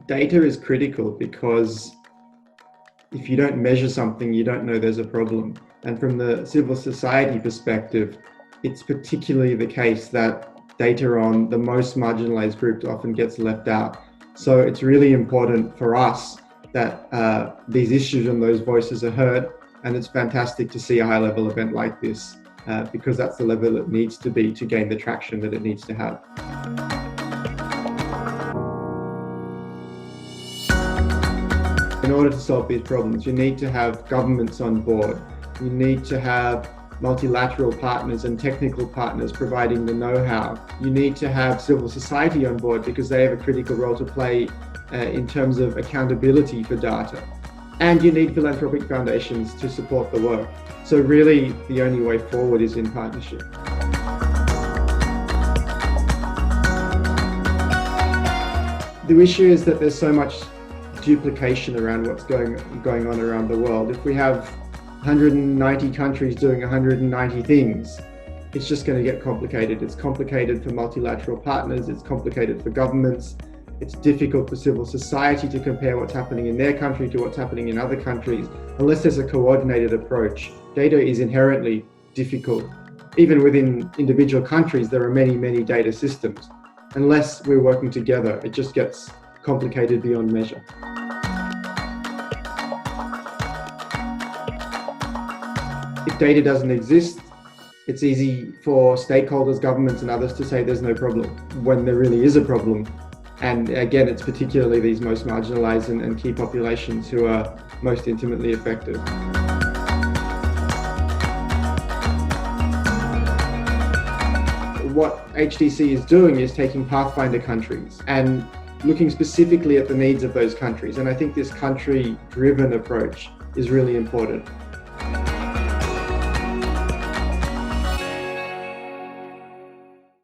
Data is critical because if you don't measure something, you don't know there's a problem. And from the civil society perspective, it's particularly the case that data on the most marginalized groups often gets left out. So it's really important for us that these issues and those voices are heard. And it's fantastic to see a high-level event like this because that's the level it needs to be to gain the traction that it needs to have. In order to solve these problems, you need to have governments on board. You need to have multilateral partners and technical partners providing the know-how. You need to have civil society on board because they have a critical role to play in terms of accountability for data. And you need philanthropic foundations to support the work. So really, the only way forward is in partnership. The issue is that there's so much duplication around what's going on around the world. If we have 190 countries doing 190 things, it's just going to get complicated. It's complicated for multilateral partners, it's complicated for governments, it's difficult for civil society to compare what's happening in their country to what's happening in other countries. Unless there's a coordinated approach, data is inherently difficult. Even within individual countries, there are many, many data systems. Unless we're working together, it just gets complicated beyond measure. If data doesn't exist, it's easy for stakeholders, governments and others to say there's no problem when there really is a problem. And again, it's particularly these most marginalized and key populations who are most intimately affected. What HDC is doing is taking pathfinder countries and looking specifically at the needs of those countries. And I think this country-driven approach is really important.